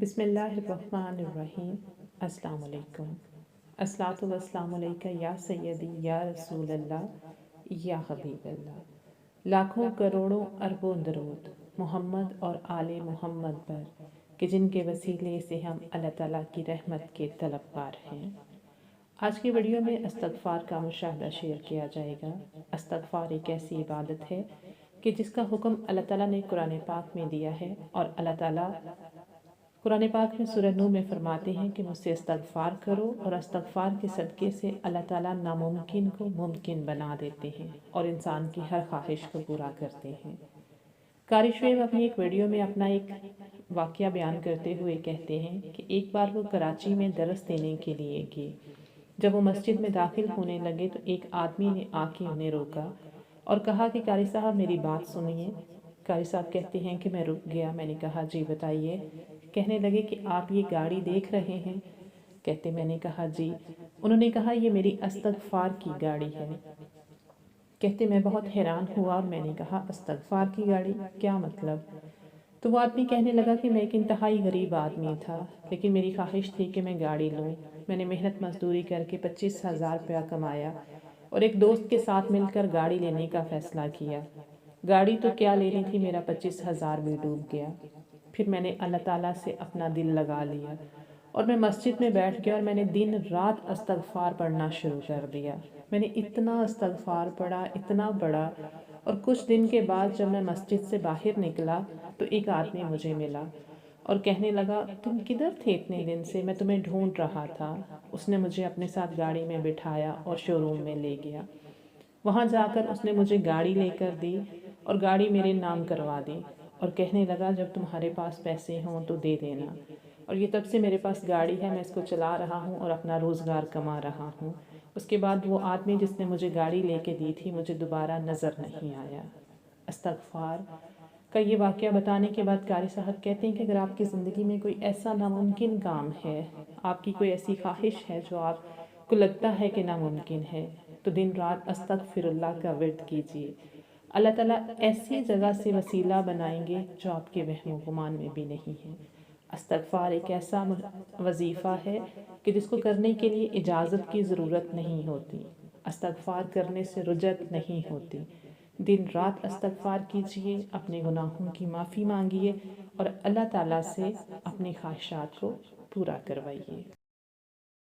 بسم اللہ الرحمن الرحیم۔ السلام علیکم۔ الصلاۃ والسلام علیکہ یا سیدی یا رسول اللہ یا حبیب اللہ۔ لاکھوں کروڑوں اربوں درود محمد اور آل محمد پر کہ جن کے وسیلے سے ہم اللہ تعالیٰ کی رحمت کے طلبگار ہیں۔ آج کی ویڈیو میں استغفار کا مشاہدہ شیئر کیا جائے گا۔ استغفار ایک ایسی عبادت ہے کہ جس کا حکم اللہ تعالیٰ نے قرآن پاک میں دیا ہے، اور اللہ تعالیٰ قرآن پاک میں سورہ نور میں فرماتے ہیں کہ مجھ سے استغفار کرو، اور استغفار کے صدقے سے اللہ تعالیٰ ناممکن کو ممکن بنا دیتے ہیں اور انسان کی ہر خواہش کو پورا کرتے ہیں۔ قاری شعیب اپنی ایک ویڈیو میں اپنا ایک واقعہ بیان کرتے ہوئے کہتے ہیں کہ ایک بار وہ کراچی میں درس دینے کے لیے گئے۔ جب وہ مسجد میں داخل ہونے لگے تو ایک آدمی نے آ کے انہیں روکا اور کہا کہ قاری صاحب میری بات سنیے۔ قاری صاحب کہتے ہیں کہ میں رک گیا۔ میں نے کہا جی بتائیے۔ کہنے لگے کہ آپ یہ گاڑی دیکھ رہے ہیں؟ کہتے میں نے کہا جی۔ انہوں نے کہا یہ میری استغفار کی گاڑی ہے۔ کہتے میں بہت حیران ہوا اور میں نے کہا استغفار کی گاڑی کیا مطلب؟ تو وہ آدمی کہنے لگا کہ میں ایک انتہائی غریب آدمی تھا، لیکن میری خواہش تھی کہ میں گاڑی لوں۔ میں نے محنت مزدوری کر کے 25,000 روپیہ کمایا اور ایک دوست کے ساتھ مل کر گاڑی لینے کا فیصلہ کیا۔ گاڑی تو کیا لینی تھی، میرا 25,000 بھی ڈوب گیا۔ پھر میں نے اللہ تعالیٰ سے اپنا دل لگا لیا اور میں مسجد میں بیٹھ گیا اور میں نے دن رات استغفار پڑھنا شروع کر دیا۔ میں نے اتنا استغفار پڑھا، اتنا پڑھا، اور کچھ دن کے بعد جب میں مسجد سے باہر نکلا تو ایک آدمی مجھے ملا اور کہنے لگا تم کدھر تھے اتنے دن سے، میں تمہیں ڈھونڈ رہا تھا۔ اس نے مجھے اپنے ساتھ گاڑی میں بٹھایا اور شو روم میں لے گیا۔ وہاں جا کر اس نے مجھے گاڑی لے کر دی اور گاڑی میرے نام کروا دی، اور کہنے لگا جب تمہارے پاس پیسے ہوں تو دے دینا۔ اور یہ تب سے میرے پاس گاڑی ہے، میں اس کو چلا رہا ہوں اور اپنا روزگار کما رہا ہوں۔ اس کے بعد وہ آدمی جس نے مجھے گاڑی لے کے دی تھی مجھے دوبارہ نظر نہیں آیا۔ استغفار کا یہ واقعہ بتانے کے بعد قاری صاحب کہتے ہیں کہ اگر آپ کی زندگی میں کوئی ایسا ناممکن کام ہے، آپ کی کوئی ایسی خواہش ہے جو آپ کو لگتا ہے کہ ناممکن ہے، تو دن رات استغفر اللہ کا ورد کیجیے۔ اللہ تعالیٰ ایسی جگہ سے وسیلہ بنائیں گے جو آپ کے وہم و گمان میں بھی نہیں ہے۔ استغفار ایک ایسا وظیفہ ہے کہ جس کو کرنے کے لیے اجازت کی ضرورت نہیں ہوتی۔ استغفار کرنے سے رجعت نہیں ہوتی۔ دن رات استغفار کیجیے، اپنے گناہوں کی معافی مانگیے اور اللہ تعالیٰ سے اپنی خواہشات کو پورا کروائیے۔